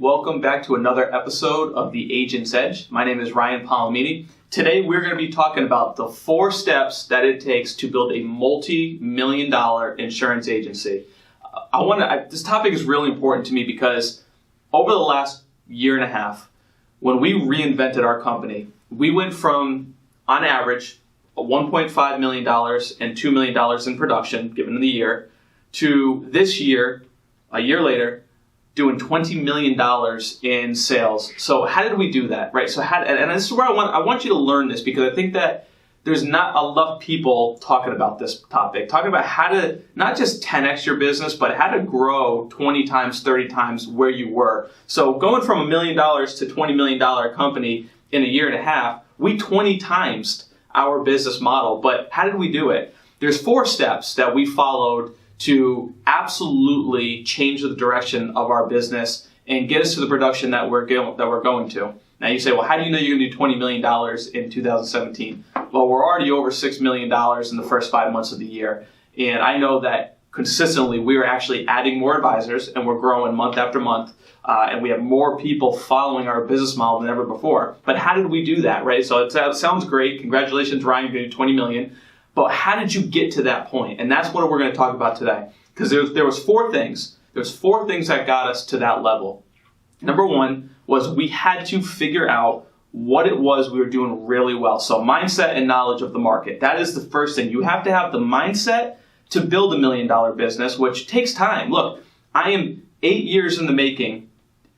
welcome back to another episode of The Agent's Edge. My name is Ryan Polimeni. Today we're going to be talking about the 4 steps that it takes to build a multi-million-dollar insurance agency. This topic is really important to me because over the last year and a half, when we reinvented our company, we went from, on average, $1.5 million and $2 million in production given in the year, to this year, a year later, doing $20 million in sales. So how did we do that, right? And this is where I want you to learn this, because I think that there's not enough people talking about this topic, talking about how to not just 10x your business, but how to grow 20 times, 30 times where you were. So going from $1 million to $20 million company in a year and a half, we 20 times our business model. But how did we do it? There's 4 steps that we followed to absolutely change the direction of our business and get us to the production that we're going to. Now you say, well, how do you know you're going to do $20 million in 2017? Well, we're already over $6 million in the first 5 months of the year. And I know that consistently we are actually adding more advisors and we're growing month after month. And we have more people following our business model than ever before. But how did we do that, right? So it sounds great. Congratulations, Ryan, you're going to do $20 million. But how did you get to that point? And that's what we're going to talk about today. Because there was 4 things. There's 4 things that got us to that level. Number 1 was we had to figure out what it was we were doing really well. So mindset and knowledge of the market. That is the first thing. You have to have the mindset to build $1 million business, which takes time. Look, I am 8 years in the making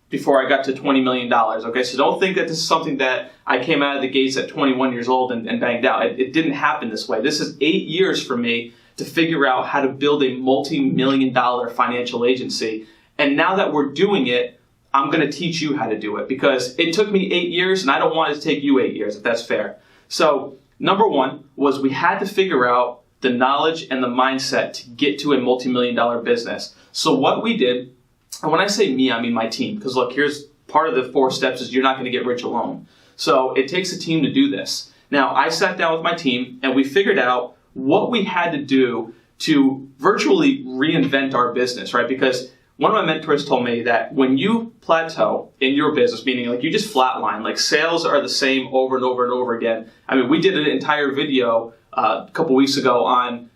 before I got to $20 million. Okay, so don't think that this is something that I came out of the gates at 21 years old and banged out. It didn't happen this way. This is 8 years for me to figure out how to build a multi-million-dollar financial agency. And now that we're doing it, I'm going to teach you how to do it, because it took me 8 years and I don't want it to take you 8 years, if that's fair. So number 1 was we had to figure out the knowledge and the mindset to get to a multi-million-dollar business. So what we did, and when I say me, I mean my team, because look, here's part of the 4 steps is you're not going to get rich alone. So it takes a team to do this. Now, I sat down with my team and we figured out what we had to do to virtually reinvent our business, right? Because one of my mentors told me that when you plateau in your business, meaning like you just flatline, like sales are the same over and over and over again. I mean, we did an entire video a couple weeks ago on,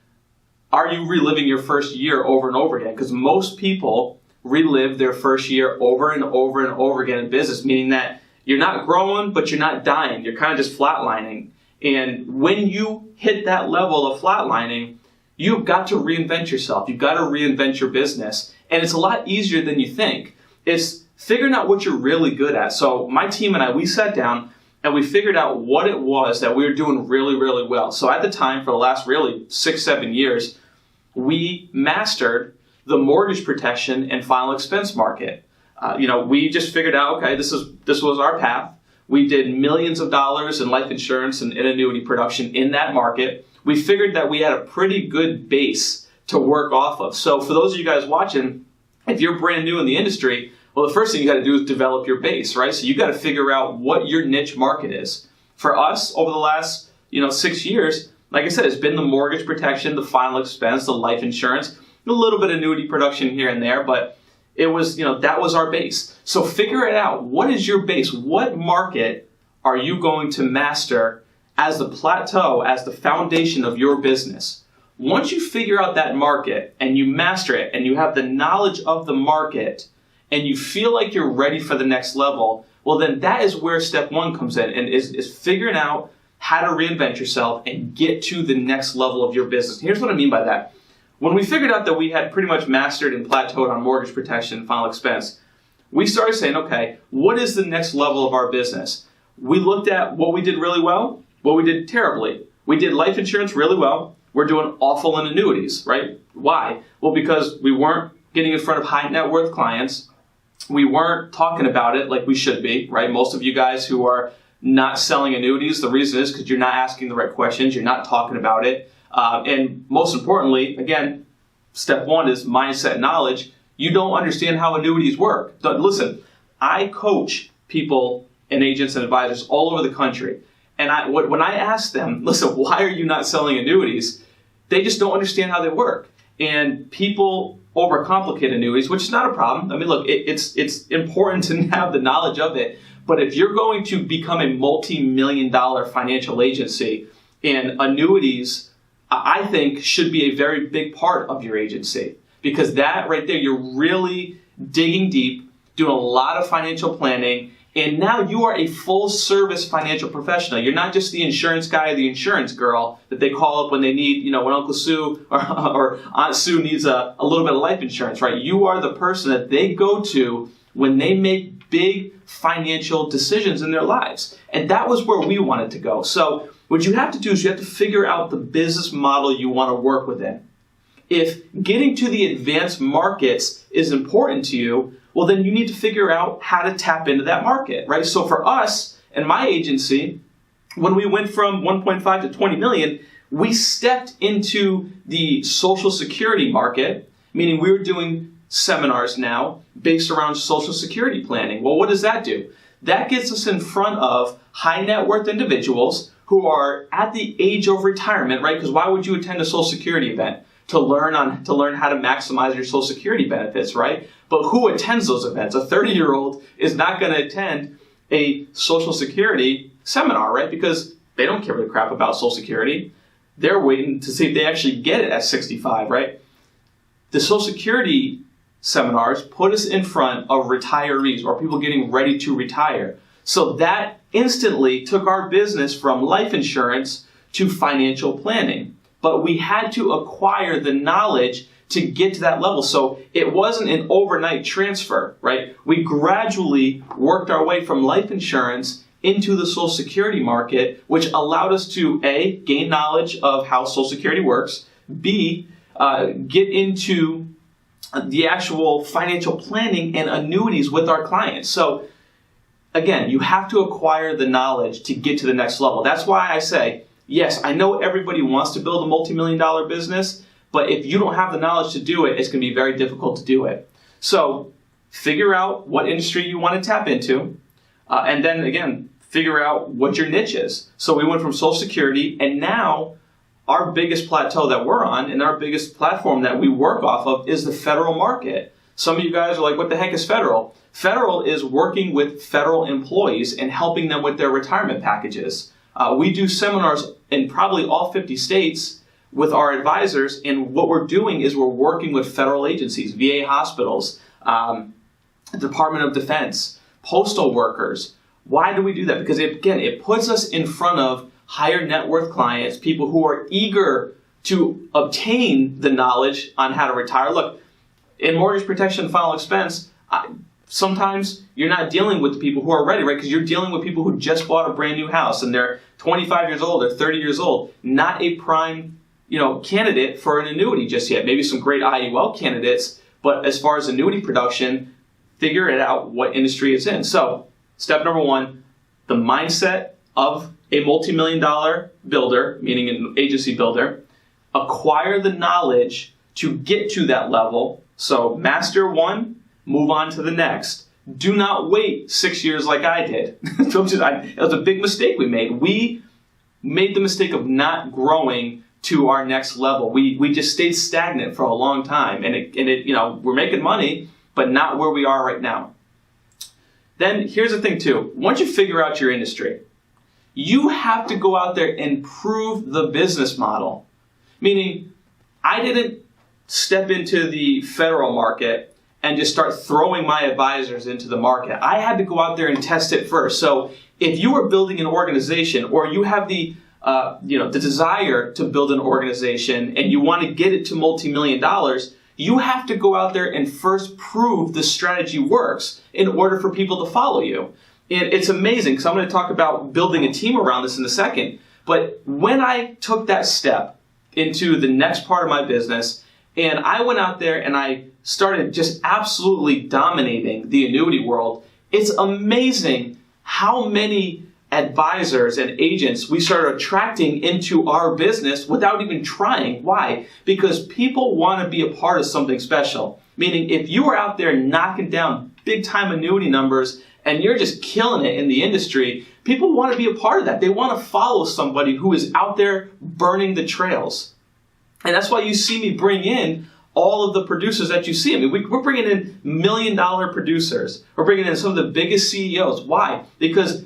are you reliving your first year over and over again? Because most people relive their first year over and over and over again in business, meaning that you're not growing, but you're not dying. You're kind of just flatlining. And when you hit that level of flatlining, you've got to reinvent yourself. You've got to reinvent your business. And it's a lot easier than you think. It's figuring out what you're really good at. So my team and I, we sat down and we figured out what it was that we were doing really, really well. So at the time, for the last really 6-7 years, we mastered the mortgage protection and final expense market. We just figured out, okay, this was our path. We did millions of dollars in life insurance and in annuity production in that market. We figured that we had a pretty good base to work off of. So for those of you guys watching, if you're brand new in the industry, well, the first thing you got to do is develop your base, right? So you got to figure out what your niche market is. For us, over the last 6 years, like I said, it's been the mortgage protection, the final expense, the life insurance, a little bit of annuity production here and there, but it was, that was our base. So figure it out. What is your base? What market are you going to master as the plateau, as the foundation of your business? Once you figure out that market and you master it and you have the knowledge of the market and you feel like you're ready for the next level, well, then that is where step 1 comes in, and is figuring out how to reinvent yourself and get to the next level of your business. Here's what I mean by that. When we figured out that we had pretty much mastered and plateaued on mortgage protection and final expense, we started saying, okay, what is the next level of our business? We looked at what we did really well, what we did terribly. We did life insurance really well. We're doing awful in annuities, right? Why? Well, because we weren't getting in front of high net worth clients. We weren't talking about it like we should be, right? Most of you guys who are not selling annuities, the reason is because you're not asking the right questions. You're not talking about it. And most importantly, again, step 1 is mindset knowledge. You don't understand how annuities work. Listen, I coach people and agents and advisors all over the country. And when I ask them, listen, why are you not selling annuities? They just don't understand how they work. And people overcomplicate annuities, which is not a problem. I mean, look, it's important to have the knowledge of it. But if you're going to become a multi-million-dollar financial agency, and annuities, I think, should be a very big part of your agency. Because that right there, you're really digging deep, doing a lot of financial planning, and now you are a full-service financial professional. You're not just the insurance guy or the insurance girl that they call up when they need, when Uncle Sue or Aunt Sue needs a little bit of life insurance, right? You are the person that they go to when they make big financial decisions in their lives. And that was where we wanted to go. So what you have to do is you have to figure out the business model you want to work within. If getting to the advanced markets is important to you, well, then you need to figure out how to tap into that market, right? So for us and my agency, when we went from 1.5 to 20 million, we stepped into the Social Security market, meaning we were doing seminars now based around Social Security planning. Well, what does that do? That gets us in front of high net worth individuals who are at the age of retirement, right? Because why would you attend a Social Security event? To learn how to maximize your Social Security benefits, right? But who attends those events? A 30-year-old is not going to attend a Social Security seminar, right? Because they don't give a crap about Social Security. They're waiting to see if they actually get it at 65, right? The Social Security seminars put us in front of retirees or people getting ready to retire. So that instantly took our business from life insurance to financial planning. But we had to acquire the knowledge to get to that level. So it wasn't an overnight transfer, right? We gradually worked our way from life insurance into the Social Security market, which allowed us to A, gain knowledge of how Social Security works, B, get into the actual financial planning and annuities with our clients. So again, you have to acquire the knowledge to get to the next level. That's why I say, yes, I know everybody wants to build a multi-million-dollar business, but if you don't have the knowledge to do it, it's going to be very difficult to do it. So figure out what industry you want to tap into, and then again, figure out what your niche is. So we went from Social Security, and now our biggest plateau that we're on and our biggest platform that we work off of is the federal market. Some of you guys are like, what the heck is federal? Federal is working with federal employees and helping them with their retirement packages. We do seminars in probably all 50 states with our advisors, and what we're doing is we're working with federal agencies, VA hospitals, Department of Defense, postal workers. Why do we do that? Because it puts us in front of higher net worth clients, people who are eager to obtain the knowledge on how to retire. Look, in mortgage protection and final expense, sometimes you're not dealing with the people who are ready, right? Because you're dealing with people who just bought a brand new house and they're 25 years old or 30 years old, not a prime, candidate for an annuity just yet. Maybe some great IUL candidates, but as far as annuity production, figure it out what industry it's in. So, step number one, the mindset of a multi-million-dollar builder, meaning an agency builder, acquire the knowledge to get to that level. So, master one, move on to the next. Do not wait 6 years like I did. It was a big mistake we made. We made the mistake of not growing to our next level. We just stayed stagnant for a long time, and we're making money, but not where we are right now. Then here's the thing too. Once you figure out your industry, you have to go out there and prove the business model. Meaning, I didn't step into the federal market and just start throwing my advisors into the market. I had to go out there and test it first. So if you are building an organization, or you have the desire to build an organization and you want to get it to multi-million dollars, you have to go out there and first prove the strategy works in order for people to follow you. And it's amazing, because I'm going to talk about building a team around this in a second. But when I took that step into the next part of my business, and I went out there and I started just absolutely dominating the annuity world, it's amazing how many advisors and agents we started attracting into our business without even trying. Why? Because people want to be a part of something special. Meaning, if you are out there knocking down big time annuity numbers and you're just killing it in the industry, people want to be a part of that. They want to follow somebody who is out there burning the trails. And that's why you see me bring in all of the producers that you see. I mean, we're bringing in $1 million producers. We're bringing in some of the biggest CEOs. Why? Because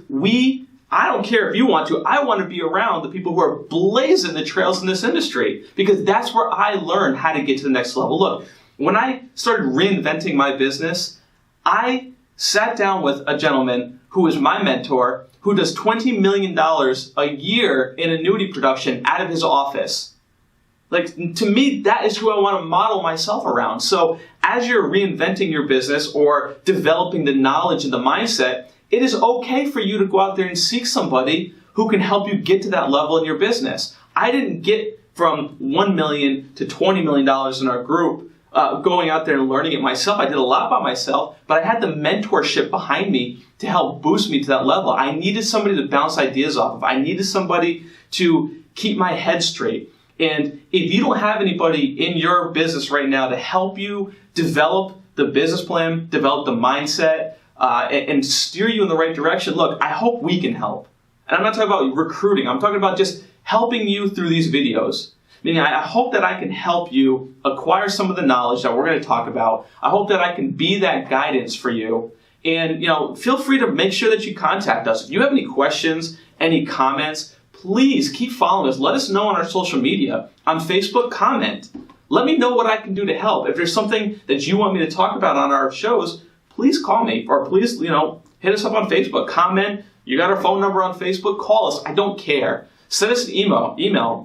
I don't care if you want to, I want to be around the people who are blazing the trails in this industry, because that's where I learned how to get to the next level. Look, when I started reinventing my business, I sat down with a gentleman who is my mentor, who does $20 million a year in annuity production out of his office. Like, to me, that is who I want to model myself around. So as you're reinventing your business or developing the knowledge and the mindset, it is okay for you to go out there and seek somebody who can help you get to that level in your business. I didn't get from $1 million to $20 million in our group going out there and learning it myself. I did a lot by myself, but I had the mentorship behind me to help boost me to that level. I needed somebody to bounce ideas off of. I needed somebody to keep my head straight. And if you don't have anybody in your business right now to help you develop the business plan, develop the mindset, and steer you in the right direction, look, I hope we can help. And I'm not talking about recruiting. I'm talking about just helping you through these videos. Meaning, I hope that I can help you acquire some of the knowledge that we're going to talk about. I hope that I can be that guidance for you. And, feel free to make sure that you contact us. If you have any questions, any comments, please keep following us. Let us know on our social media. On Facebook, comment. Let me know what I can do to help. If there's something that you want me to talk about on our shows, please call me, or please, hit us up on Facebook. Comment. You got our phone number on Facebook. Call us. I don't care. Send us an email,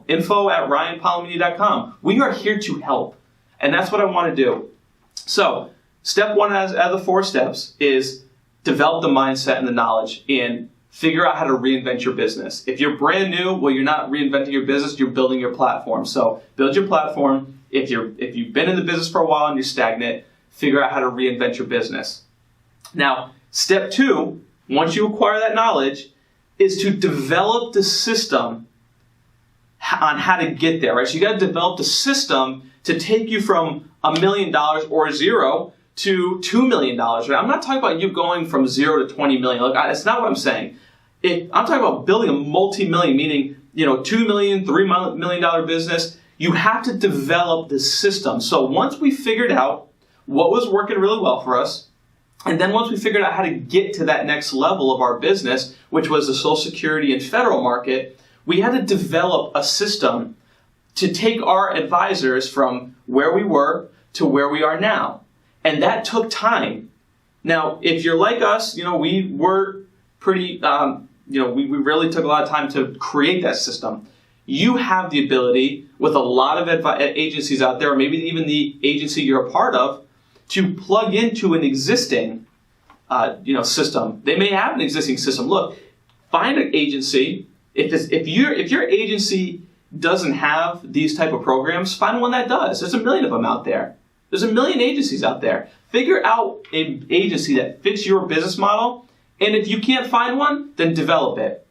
info@ryanpolimeni.com. We are here to help, and that's what I want to do. So, step one out of the 4 steps is develop the mindset and the knowledge and figure out how to reinvent your business. If you're brand new, well, you're not reinventing your business, you're building your platform. So, build your platform. If you've been in the business for a while and you're stagnant, figure out how to reinvent your business. Now, step 2, once you acquire that knowledge, is to develop the system on how to get there, right? So you got to develop the system to take you from $1 million or 0 to $2 million, right? I'm not talking about you going from 0 to 20 million. Look, that's not what I'm saying. I'm talking about building a multi-million, meaning, $2 million, $3 million business. You have to develop the system. So once we figured out what was working really well for us, and then once we figured out how to get to that next level of our business, which was the Social Security and federal market, we had to develop a system to take our advisors from where we were to where we are now. And that took time. Now, if you're like us, we were pretty, we really took a lot of time to create that system. You have the ability, with a lot of agencies out there, or maybe even the agency you're a part of, to plug into an existing system. They may have an existing system. Look, find an agency. If your agency doesn't have these type of programs, find one that does. There's 1 million of them out there. There's 1 million agencies out there. Figure out an agency that fits your business model, and if you can't find one, then develop it.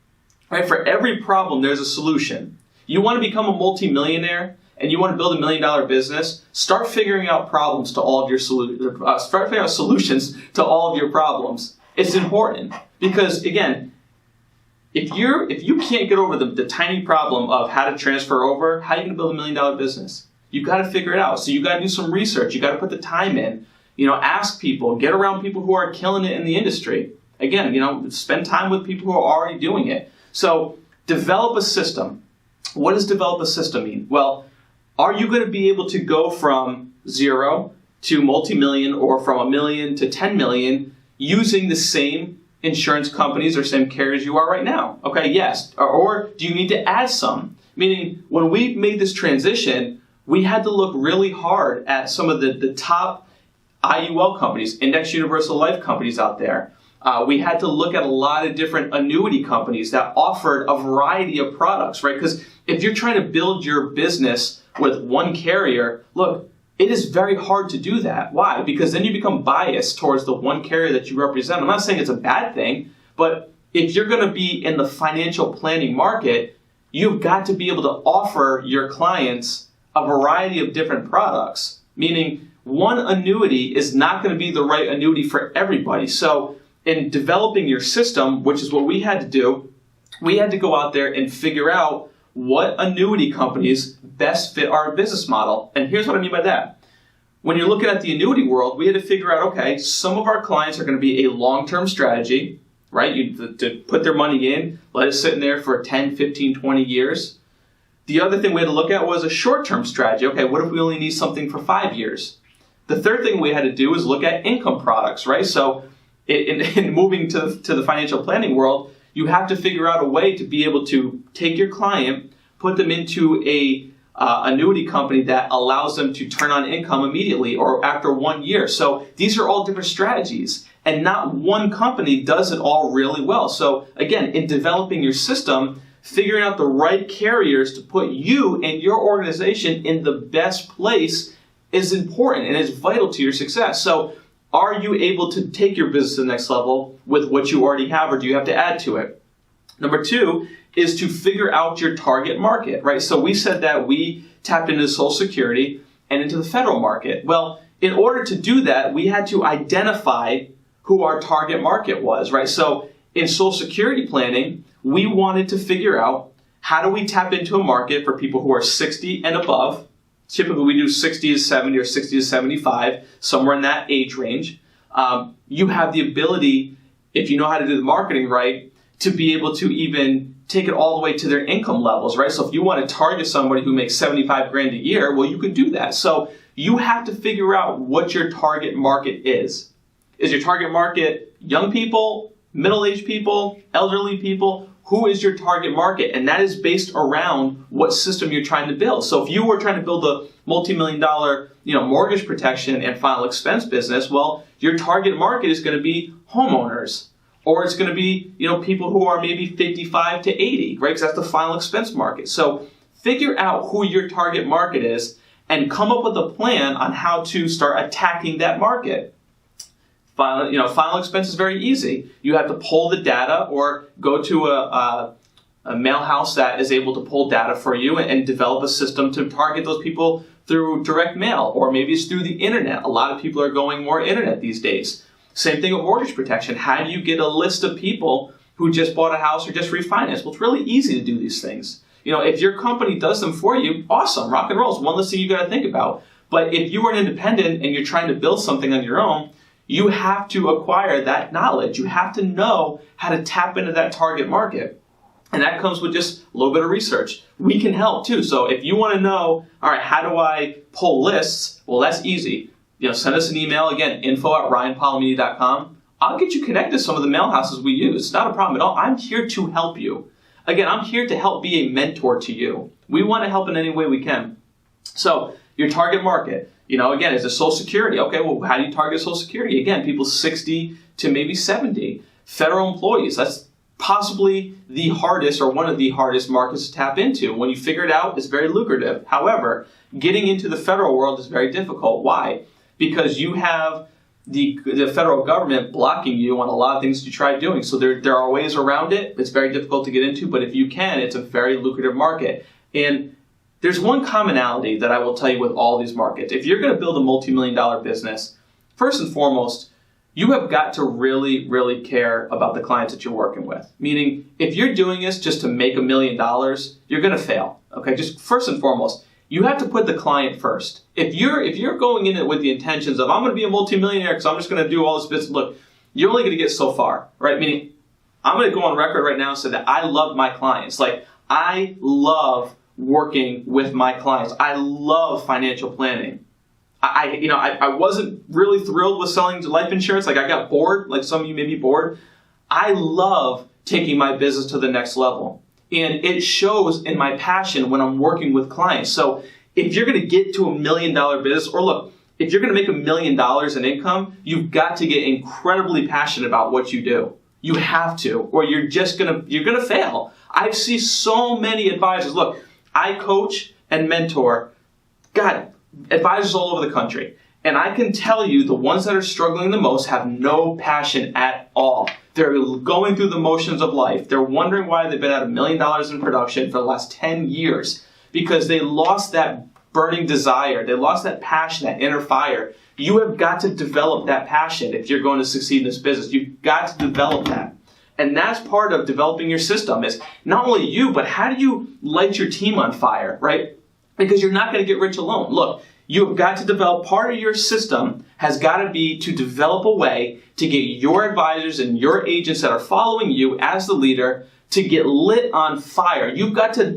Right? For every problem, there's a solution. You want to become a multimillionaire, and you want to build $1 million business, start figuring out problems to all of your start figuring out solutions to all of your problems. It's important because, again, if you can't get over the tiny problem of how to transfer over, how are you going to build $1 million business? You've got to figure it out. So you got to do some research. You got to put the time in. Ask people, get around people who are killing it in the industry. Again, spend time with people who are already doing it. So develop a system. What does develop a system mean? Well, are you going to be able to go from 0 to multi-million, or from 1 million to 10 million using the same insurance companies or same carriers you are right now? Okay, yes. Or do you need to add some? Meaning, when we made this transition, we had to look really hard at some of the top IUL companies, Index Universal Life companies out there. We had to look at a lot of different annuity companies that offered a variety of products, right? Because if you're trying to build your business with one carrier, look, it is very hard to do that. Why? Because then you become biased towards the one carrier that you represent. I'm not saying it's a bad thing, but if you're going to be in the financial planning market, you've got to be able to offer your clients a variety of different products, meaning one annuity is not going to be the right annuity for everybody. So in developing your system, which is what we had to do, we had to go out there and figure out what annuity companies best fit our business model. And here's what I mean by that. when you're looking at the annuity world, we had to figure out, okay, some of our clients are going to be a long-term strategy, right? To put their money in, let it sit in there for 10, 15, 20 years. The other thing we had to look at was a short-term strategy. Okay, what if we only need something for 5 years? The third thing we had to do is look at income products, right? So in moving to the financial planning world, you have to figure out a way to be able to take your client, put them into a annuity company that allows them to turn on income immediately or after 1 year. So these are all different strategies, and not one company does it all really well. So again, in developing your system, figuring out the right carriers to put you and your organization in the best place is important and is vital to your success. So are you able to take your business to the next level with what you already have, or do you have to add to it? Number two is to figure out your target market, right? So we said that we tapped into Social Security and into the federal market. Well, in order to do that, we had to identify who our target market was, right? So in Social Security planning, we wanted to figure out how do we tap into a market for people who are 60 and above. Typically, we do 60 to 70 or 60 to 75, somewhere in that age range. You have the ability, if you know how to do the marketing right, to be able to even take it all the way to their income levels, right? So if you want to target somebody who makes 75 grand a year, well, you can do that. So you have to figure out what your target market is. Is your target market young people, middle-aged people, elderly people? Who is your target market? And that is based around what system you're trying to build. So if you were trying to build a multi-million-dollar, mortgage protection and final expense business, well, your target market is going to be homeowners. Or it's going to be, people who are maybe 55 to 80, right? Because that's the final expense market. So figure out who your target market is and come up with a plan on how to start attacking that market. Final expense is very easy. You have to pull the data or go to a mail house that is able to pull data for you and develop a system to target those people through direct mail, or maybe it's through the internet. A lot of people are going more internet these days. Same thing with mortgage protection. How do you get a list of people who just bought a house or just refinanced? Well, it's really easy to do these things. If your company does them for you, awesome, rock and roll. It's one less thing you got to think about. But if you are an independent and you're trying to build something on your own, you have to acquire that knowledge. You have to know how to tap into that target market. And that comes with just a little bit of research. We can help too. So if you want to know, all right, how do I pull lists? Well, that's easy. Send us an email, again, info@ryanpolimeni.com. I'll get you connected to some of the mail houses we use. It's not a problem at all. I'm here to help you. Again, I'm here to help be a mentor to you. We want to help in any way we can. So your target market, again, is it Social Security? Okay, well, how do you target Social Security? Again, people 60 to maybe 70. Federal employees, that's possibly the hardest or one of the hardest markets to tap into. When you figure it out, it's very lucrative. However, getting into the federal world is very difficult. Why? Because you have the federal government blocking you on a lot of things you try doing. So there are ways around it. It's very difficult to get into, but if you can, it's a very lucrative market. And there's one commonality that I will tell you with all these markets. If you're going to build a multi-million-dollar business, first and foremost, you have got to really, really care about the clients that you're working with. Meaning, if you're doing this just to make $1 million, you're going to fail. Okay, just first and foremost, you have to put the client first. If you're going in it with the intentions of, I'm going to be a multimillionaire because I'm just going to do all this business, look, you're only going to get so far, right? Meaning, I'm going to go on record right now and say that I love my clients. Like, I love working with my clients. I love financial planning. I wasn't really thrilled with selling life insurance. Like, I got bored. Like some of you may be bored. I love taking my business to the next level. And it shows in my passion when I'm working with clients. So if you're going to get to $1 million business, or look, if you're going to make $1 million in income, you've got to get incredibly passionate about what you do. You have to, or you're going to fail. I see so many advisors. Look, I coach and mentor, advisors all over the country. And I can tell you the ones that are struggling the most have no passion at all. They're going through the motions of life. They're wondering why they've been at $1 million in production for the last 10 years because they lost that burning desire. They lost that passion, that inner fire. You have got to develop that passion if you're going to succeed in this business. You've got to develop that. And that's part of developing your system is not only you, but how do you light your team on fire, right? Because you're not going to get rich alone. Look, you've got to develop, part of your system has got to be to develop a way to get your advisors and your agents that are following you as the leader to get lit on fire. You've got to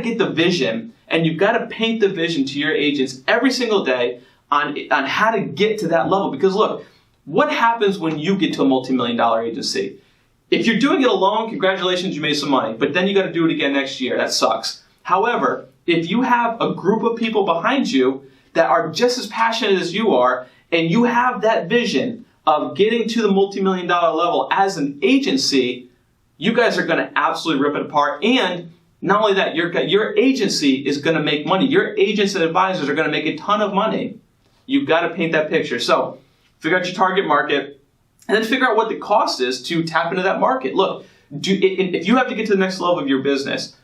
get the vision, and you've got to paint the vision to your agents every single day on how to get to that level. Because look, what happens when you get to a multi-million-dollar agency? If you're doing it alone, congratulations, you made some money. But then you got to do it again next year. That sucks. However, if you have a group of people behind you that are just as passionate as you are, and you have that vision of getting to the multi-million-dollar level as an agency, you guys are going to absolutely rip it apart. And not only that, your agency is going to make money. Your agents and advisors are going to make a ton of money. You've got to paint that picture. So figure out your target market, and then figure out what the cost is to tap into that market. Look, if you have to get to the next level of your business,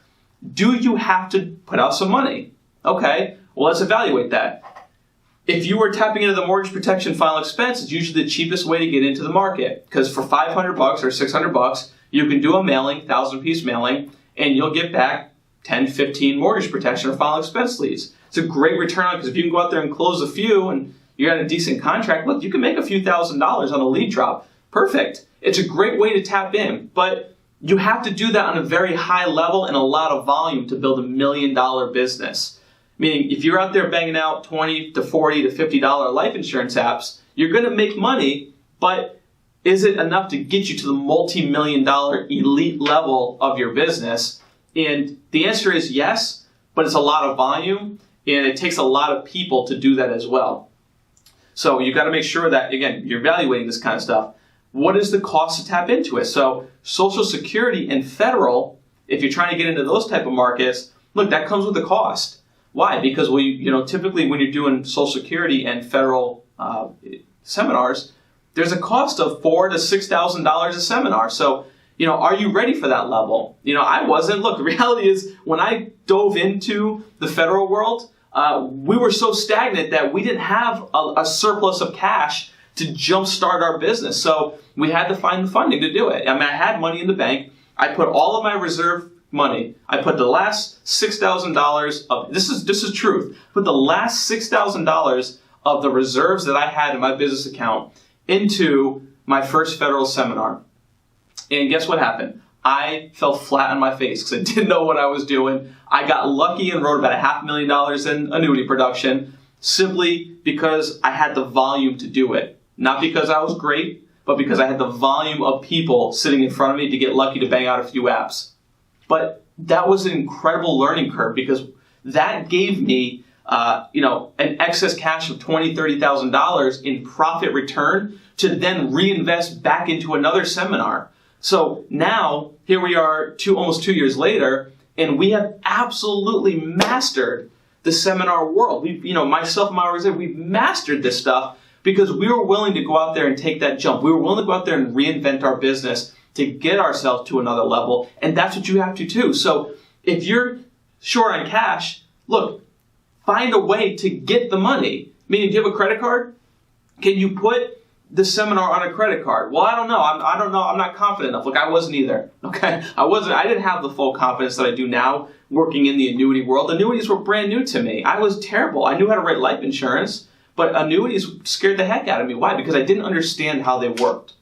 do you have to put out some money? Okay, well, let's evaluate that. If you were tapping into the mortgage protection final expense, it's usually the cheapest way to get into the market, because for $500 or $600, you can do a mailing, 1,000-piece mailing, and you'll get back 10, 15 mortgage protection or final expense leads. It's a great return on, because if you can go out there and close a few and you got a decent contract, look, you can make a few $1,000s on a lead drop. Perfect. It's a great way to tap in, but you have to do that on a very high level and a lot of volume to build $1 million business. Meaning, if you're out there banging out $20 to $40 to $50 life insurance apps, you're going to make money, but is it enough to get you to the multi-million-dollar elite level of your business? And the answer is yes, but it's a lot of volume, and it takes a lot of people to do that as well. So you've got to make sure that, again, you're evaluating this kind of stuff. What is the cost to tap into it? So Social Security and federal, if you're trying to get into those type of markets, look, that comes with a cost. Why? Because typically when you're doing Social Security and federal seminars, there's a cost of $4,000 to $6,000 a seminar. So, are you ready for that level? I wasn't. Look, the reality is when I dove into the federal world, we were so stagnant that we didn't have a surplus of cash to jumpstart our business. So we had to find the funding to do it. I mean, I had money in the bank. I put all of my reserve money. I put the last $6,000 of, this is truth, put the last $6,000 of the reserves that I had in my business account into my first federal seminar. And guess what happened? I fell flat on my face because I didn't know what I was doing. I got lucky and wrote about $500,000 in annuity production simply because I had the volume to do it. Not because I was great, but because I had the volume of people sitting in front of me to get lucky to bang out a few apps. But that was an incredible learning curve because that gave me an excess cash of $20,000, $30,000 in profit return to then reinvest back into another seminar. So now, here we are almost 2 years later, and we have absolutely mastered the seminar world. Myself and my organization, we've mastered this stuff because we were willing to go out there and take that jump. We were willing to go out there and reinvent our business to get ourselves to another level, and that's what you have to do. So if you're short on cash, look, find a way to get the money. Meaning, do you have a credit card? Can you put the seminar on a credit card? Well, I don't know. I'm not confident enough. Look, I wasn't either. Okay, I didn't have the full confidence that I do now working in the annuity world. Annuities were brand new to me. I was terrible. I knew how to write life insurance, but annuities scared the heck out of me. Why? Because I didn't understand how they worked.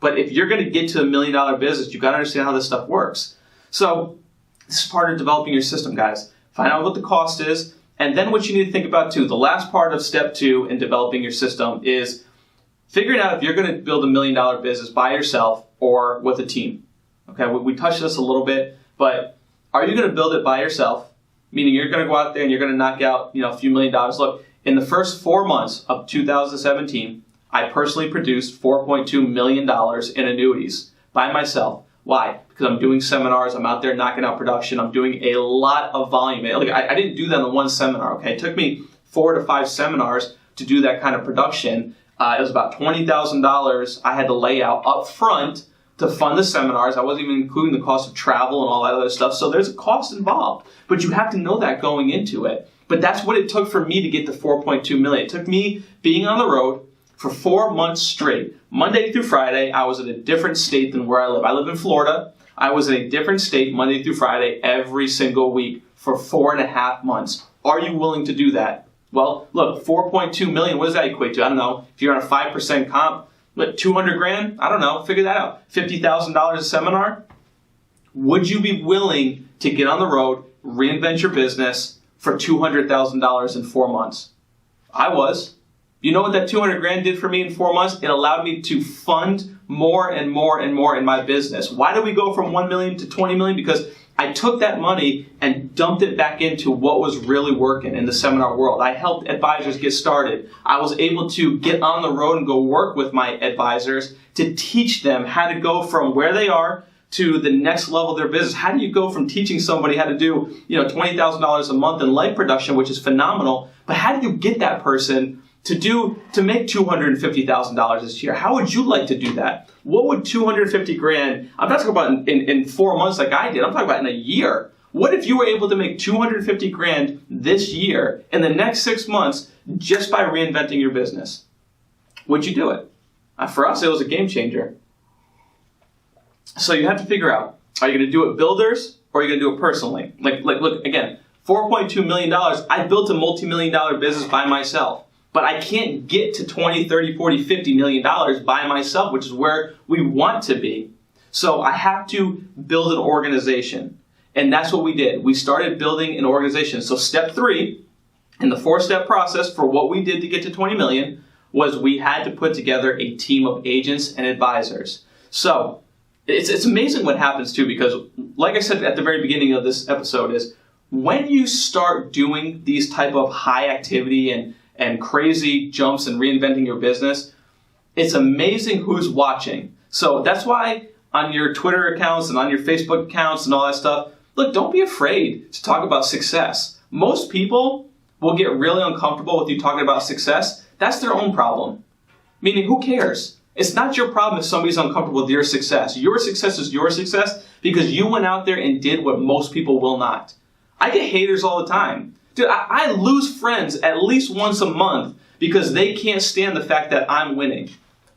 But if you're going to get to $1 million business, you've got to understand how this stuff works. So this is part of developing your system, guys. Find out what the cost is, and then what you need to think about too. The last part of step 2 in developing your system is figuring out if you're going to build $1 million business by yourself or with a team. Okay, we touched this a little bit, but are you going to build it by yourself? Meaning you're going to go out there and you're going to knock out a few $1 million. Look, in the first 4 months of 2017, I personally produced $4.2 million in annuities by myself. Why? Because I'm doing seminars, I'm out there knocking out production, I'm doing a lot of volume. Like, I didn't do that in one seminar, okay? It took me 4 to 5 seminars to do that kind of production. It was about $20,000 I had to lay out up front to fund the seminars. I wasn't even including the cost of travel and all that other stuff. So there's a cost involved, but you have to know that going into it. But that's what it took for me to get to 4.2 million. It took me being on the road for 4 months straight. Monday through Friday, I was in a different state than where I live. I live in Florida. I was in a different state Monday through Friday every single week for 4.5 months. Are you willing to do that? Well, look, 4.2 million, what does that equate to? I don't know. If you're on a 5% comp, what, 200 grand? I don't know. Figure that out. $50,000 a seminar? Would you be willing to get on the road, reinvent your business for $200,000 in 4 months? I was. You know what that 200 grand did for me in 4 months? It allowed me to fund more and more and more in my business. Why did we go from 1 million to 20 million? Because I took that money and dumped it back into what was really working in the seminar world. I helped advisors get started. I was able to get on the road and go work with my advisors to teach them how to go from where they are to the next level of their business. How do you go from teaching somebody how to do, $20,000 a month in life production, which is phenomenal, but how do you get that person to make $250,000 this year? How would you like to do that? What would 250 grand, I'm not talking about in 4 months like I did, I'm talking about in a year. What if you were able to make 250 grand this year in the next 6 months just by reinventing your business? Would you do it? For us, it was a game changer. So you have to figure out, are you going to do it builders or are you going to do it personally? Like look, again, $4.2 million, I built a multi-million-dollar business by myself. But I can't get to 20, 30, 40, 50 million dollars by myself, which is where we want to be. So I have to build an organization. And that's what we did. We started building an organization. So step 3 in the 4-step process for what we did to get to 20 million was we had to put together a team of agents and advisors. So it's amazing what happens too, because like I said at the very beginning of this episode is when you start doing these type of high activity and crazy jumps and reinventing your business, it's amazing who's watching. So that's why on your Twitter accounts and on your Facebook accounts and all that stuff, look, don't be afraid to talk about success. Most people will get really uncomfortable with you talking about success. That's their own problem. Meaning, who cares? It's not your problem if somebody's uncomfortable with your success. Your success is your success because you went out there and did what most people will not. I get haters all the time. Dude, I lose friends at least once a month because they can't stand the fact that I'm winning.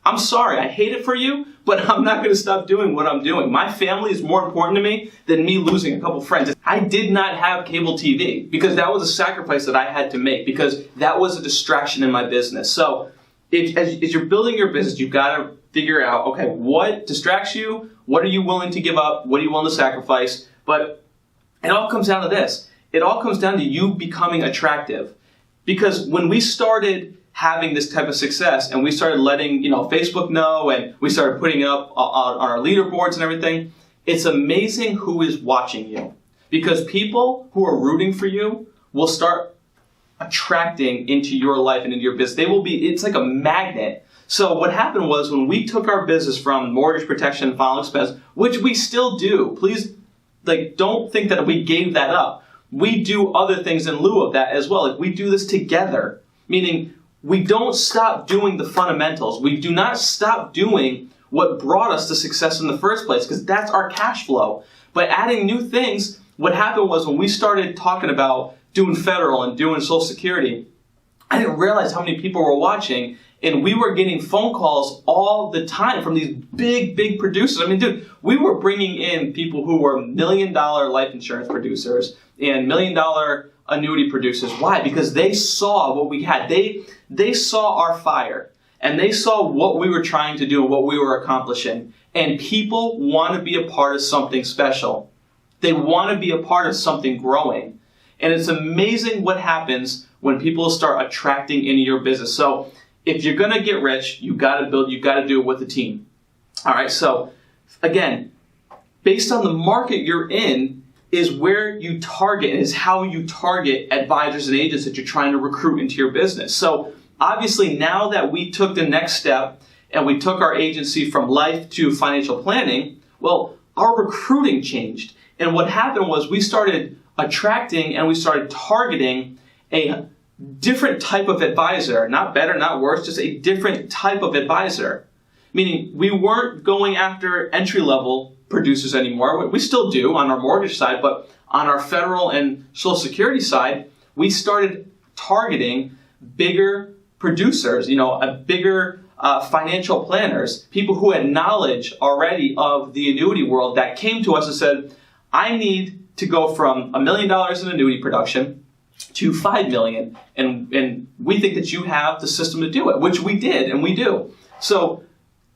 I'm sorry, I hate it for you, but I'm not going to stop doing what I'm doing. My family is more important to me than me losing a couple friends. I did not have cable TV because that was a sacrifice that I had to make because that was a distraction in my business. So as you're building your business, you've got to figure out, okay, what distracts you? What are you willing to give up? What are you willing to sacrifice? But it all comes down to this. It all comes down to you becoming attractive. Because when we started having this type of success and we started letting Facebook know and we started putting it up on our leaderboards and everything, it's amazing who is watching you. Because people who are rooting for you will start attracting into your life and into your business. It's like a magnet. So what happened was when we took our business from mortgage protection and final expense, which we still do, please don't think that we gave that up. We do other things in lieu of that as well. We do this together, meaning we don't stop doing the fundamentals. We do not stop doing what brought us to success in the first place because that's our cash flow. But adding new things, what happened was when we started talking about doing federal and doing Social Security, I didn't realize how many people were watching, and we were getting phone calls all the time from these big producers. I mean, dude, we were bringing in people who were $1 million life insurance producers and $1 million annuity producers. Why? Because they saw what we had. They saw our fire, and they saw what we were trying to do and what we were accomplishing. And people want to be a part of something special. They want to be a part of something growing. And it's amazing what happens when people start attracting into your business. So if you're going to get rich, you got to do it with a team. All right. So again, based on the market you're in is where you target and is how you target advisors and agents that you're trying to recruit into your business. So obviously now that we took the next step and we took our agency from life to financial planning, well, our recruiting changed. And what happened was we started attracting and we started targeting a different type of advisor, not better, not worse, just a different type of advisor. Meaning we weren't going after entry-level producers anymore. We still do on our mortgage side, but on our federal and Social Security side, we started targeting bigger producers, bigger financial planners, people who had knowledge already of the annuity world that came to us and said, I need to go from $1 million in annuity production to 5 million, and we think that you have the system to do it, which we did and we do. So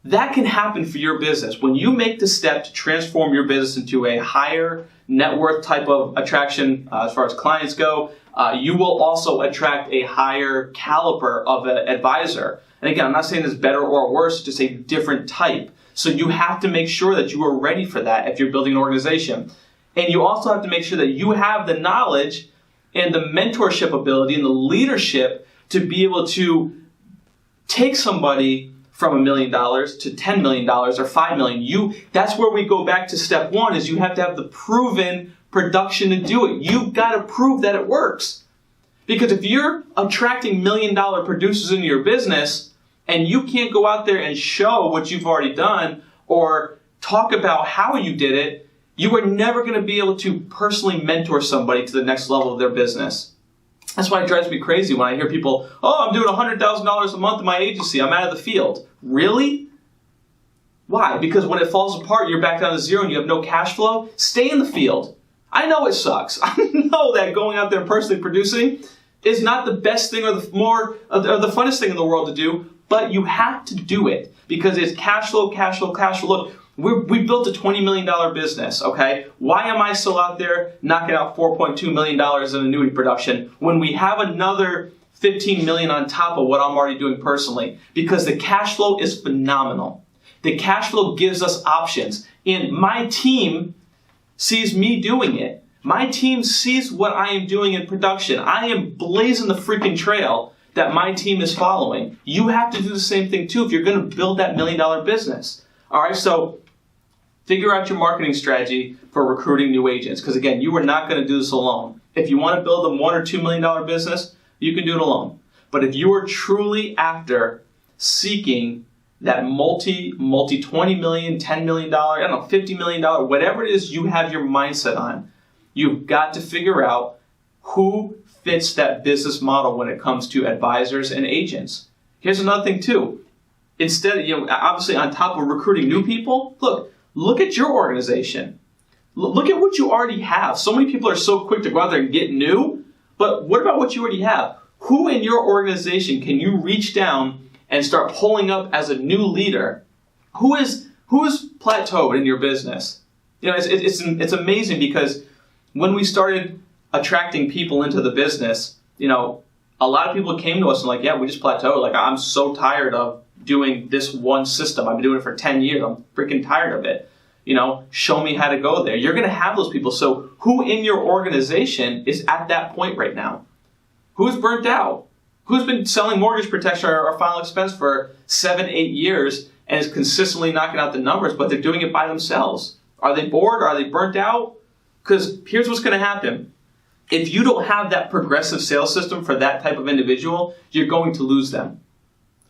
that can happen for your business. When you make the step to transform your business into a higher net worth type of attraction as far as clients go, you will also attract a higher caliber of an advisor. And again, I'm not saying it's better or worse, just a different type. So you have to make sure that you are ready for that if you're building an organization. And you also have to make sure that you have the knowledge and the mentorship ability and the leadership to be able to take somebody from $1 million to $10 million or $5 million. That's where we go back to step one, is you have to have the proven production to do it. You've got to prove that it works. Because if you're attracting $1 million producers into your business and you can't go out there and show what you've already done or talk about how you did it, you are never going to be able to personally mentor somebody to the next level of their business. That's why it drives me crazy when I hear people, oh, I'm doing $100,000 a month in my agency. I'm out of the field. Really? Why? Because when it falls apart, you're back down to zero and you have no cash flow. Stay in the field. I know it sucks. I know that going out there and personally producing is not the best thing or the funnest thing in the world to do, but you have to do it because it's cash flow, cash flow, cash flow. Look, we built a $20 million business, okay? Why am I still out there knocking out $4.2 million in annuity production when we have another $15 million on top of what I'm already doing personally? Because the cash flow is phenomenal. The cash flow gives us options. And my team sees me doing it. My team sees what I am doing in production. I am blazing the freaking trail that my team is following. You have to do the same thing too if you're going to build that $1 million business. All right, so figure out your marketing strategy for recruiting new agents. Because again, you are not going to do this alone. If you want to build a $1 or $2 million business, you can do it alone. But if you are truly after seeking that multi $20 million, $10 million, I don't know, $50 million, whatever it is you have your mindset on, you've got to figure out who fits that business model when it comes to advisors and agents. Here's another thing too. Instead, obviously on top of recruiting new people, look at your organization. Look at what you already have. So many people are so quick to go out there and get new, but what about what you already have? Who in your organization can you reach down and start pulling up as a new leader? Who is plateaued in your business? It's amazing because when we started attracting people into the business, a lot of people came to us and like, yeah, we just plateaued. Like, I'm so tired of doing this one system. I've been doing it for 10 years. I'm freaking tired of it. Show me how to go there. You're going to have those people. So who in your organization is at that point right now? Who's burnt out? Who's been selling mortgage protection or final expense for 7-8 years and is consistently knocking out the numbers, but they're doing it by themselves? Are they bored? Are they burnt out? Because here's what's going to happen. If you don't have that progressive sales system for that type of individual, you're going to lose them.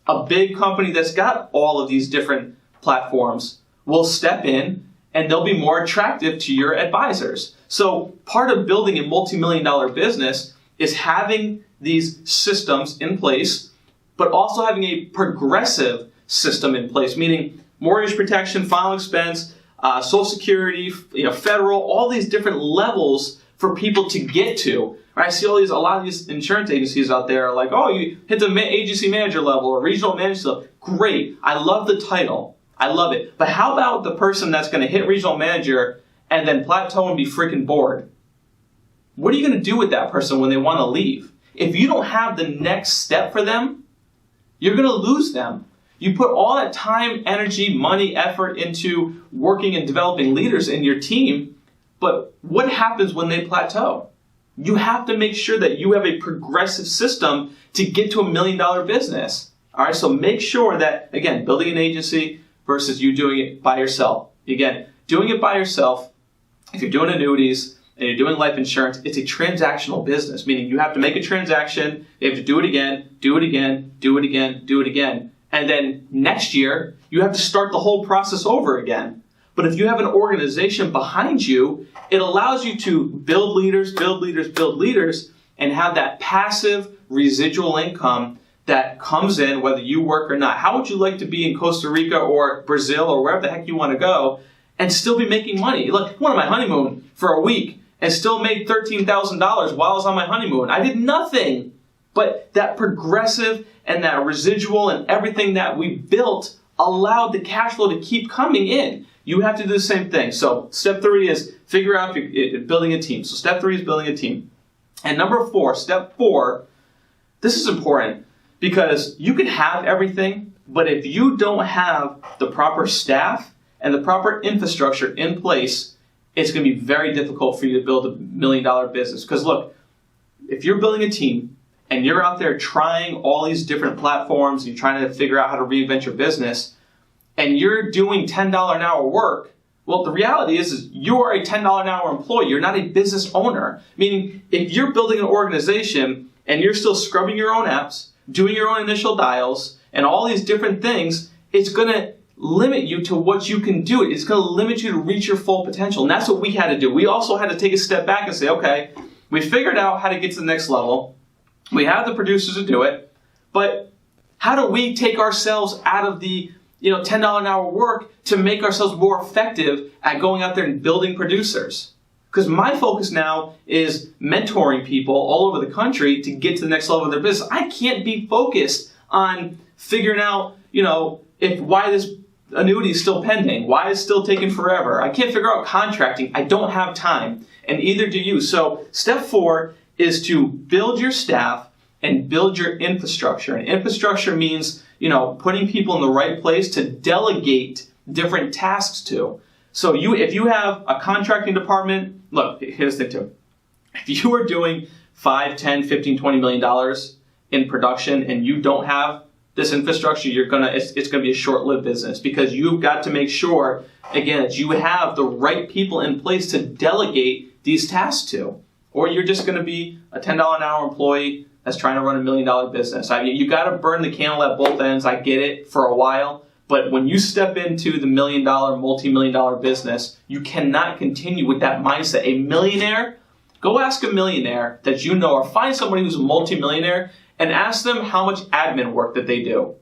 A big company that's got all of these different platforms will step in and they'll be more attractive to your advisors. So part of building a multi-million-dollar business is having these systems in place, but also having a progressive system in place, meaning mortgage protection, final expense, Social Security, federal, all these different levels for people to get to. I see a lot of these insurance agencies out there are like, oh, you hit the agency manager level or regional manager level. Great. I love the title. I love it. But how about the person that's going to hit regional manager and then plateau and be freaking bored? What are you going to do with that person when they want to leave? If you don't have the next step for them, you're going to lose them. You put all that time, energy, money, effort into working and developing leaders in your team, but what happens when they plateau? You have to make sure that you have a progressive system to get to $1 million business. All right, so make sure that, again, building an agency versus you doing it by yourself. Again, doing it by yourself, if you're doing annuities and you're doing life insurance, it's a transactional business, meaning you have to make a transaction, you have to do it again, do it again, do it again, do it again. And then next year, you have to start the whole process over again. But if you have an organization behind you, it allows you to build leaders, and have that passive residual income that comes in whether you work or not. How would you like to be in Costa Rica or Brazil or wherever the heck you want to go and still be making money? Look, I went on my honeymoon for a week and still made $13,000 while I was on my honeymoon. I did nothing. But that progressive and that residual and everything that we built allowed the cash flow to keep coming in. You have to do the same thing. So step 3 is figure out building a team. So step 3 is building a team. And number 4, step 4, this is important because you can have everything, but if you don't have the proper staff and the proper infrastructure in place, it's going to be very difficult for you to build $1 million business. Because look, if you're building a team, and you're out there trying all these different platforms, you're trying to figure out how to reinvent your business, and you're doing $10 an hour work, well, the reality is you are a $10 an hour employee. You're not a business owner. Meaning, if you're building an organization and you're still scrubbing your own apps, doing your own initial dials, and all these different things, it's going to limit you to what you can do. It's going to limit you to reach your full potential. And that's what we had to do. We also had to take a step back and say, okay, we figured out how to get to the next level. We have the producers to do it, but how do we take ourselves out of the $10 an hour work to make ourselves more effective at going out there and building producers? Because my focus now is mentoring people all over the country to get to the next level of their business. I can't be focused on figuring out, why this annuity is still pending, why it's still taking forever. I can't figure out contracting. I don't have time, and either do you. So step 4 is to build your staff and build your infrastructure. And infrastructure means, putting people in the right place to delegate different tasks to. So if you have a contracting department, look, here's the thing too. If you are doing $5, $10, $15, $20 million in production and you don't have this infrastructure, it's gonna be a short-lived business, because you've got to make sure, again, that you have the right people in place to delegate these tasks to. Or you're just going to be a $10 an hour employee that's trying to run $1 million business. I mean, you got to burn the candle at both ends. I get it for a while. But when you step into the $1 million, multi-million dollar business, you cannot continue with that mindset. A millionaire, go ask a millionaire that you know, or find somebody who's a multi-millionaire and ask them how much admin work that they do.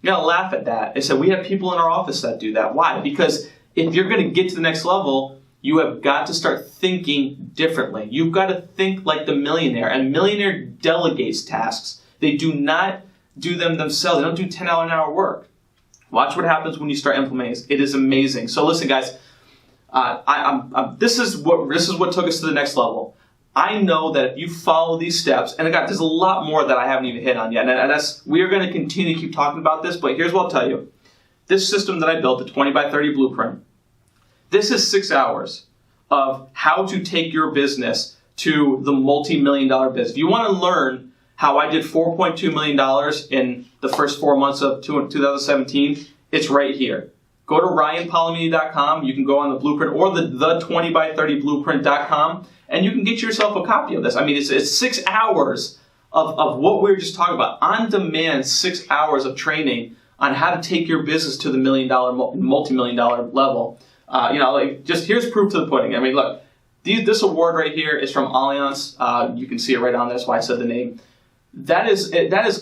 You're going to laugh at that. They said, we have people in our office that do that. Why? Because if you're going to get to the next level, you have got to start thinking differently. You've got to think like the millionaire. And millionaire delegates tasks. They do not do them themselves. They don't do $10 an hour work. Watch what happens when you start implementing this. It is amazing. So listen, guys. This is what took us to the next level. I know that if you follow these steps, and again, there's a lot more that I haven't even hit on yet. And we are going to continue to keep talking about this. But here's what I'll tell you. This system that I built, the 20 by 30 blueprint. This is 6 hours of how to take your business to the multi-million dollar business. If you want to learn how I did $4.2 million in the first 4 months of 2017, it's right here. Go to ryanpolimeni.com. You can go on the blueprint, or the 20by30blueprint.com, and you can get yourself a copy of this. I mean, it's 6 hours of what we were just talking about. On demand, 6 hours of training on how to take your business to the $1 million, multi-million dollar level. Just here's proof to the pudding. I mean, look, this award right here is from Allianz. You can see it right on there. That's why I said the name. That is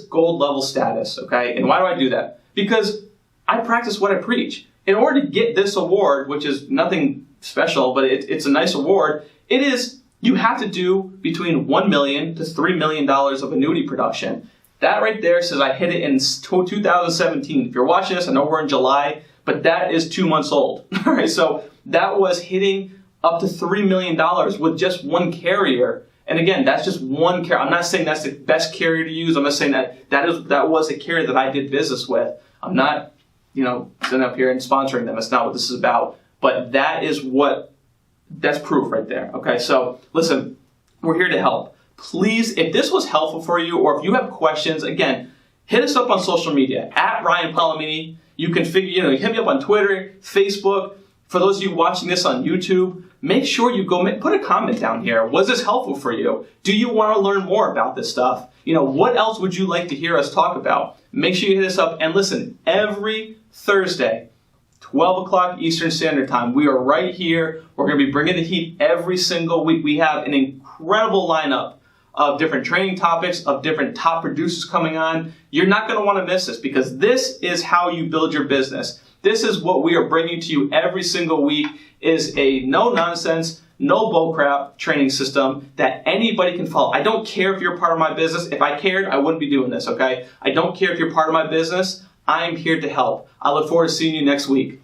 gold level status, okay? And why do I do that? Because I practice what I preach. In order to get this award, which is nothing special, but it's a nice award, you have to do between $1 million to $3 million of annuity production. That right there says I hit it in 2017. If you're watching this, I know we're in July, but that is 2 months old. All right, so that was hitting up to $3 million with just one carrier. And again, that's just one carrier. I'm not saying that's the best carrier to use. I'm not saying that was a carrier that I did business with. I'm not, sitting up here and sponsoring them. That's not what this is about. But that's proof right there. Okay, so listen, we're here to help. Please, if this was helpful for you, or if you have questions, again, hit us up on social media at Ryan Polimeni. You can hit me up on Twitter, Facebook. For those of you watching this on YouTube, make sure you put a comment down here. Was this helpful for you? Do you want to learn more about this stuff? What else would you like to hear us talk about? Make sure you hit us up. And listen, every Thursday, 12 o'clock Eastern Standard Time, we are right here. We're going to be bringing the heat every single week. We have an incredible lineup of different training topics, of different top producers coming on. You're not going to want to miss this, because this is how you build your business. This is what we are bringing to you every single week, is a no-nonsense, no bullcrap training system that anybody can follow. I don't care if you're part of my business. If I cared, I wouldn't be doing this, okay? I don't care if you're part of my business. I'm here to help. I look forward to seeing you next week.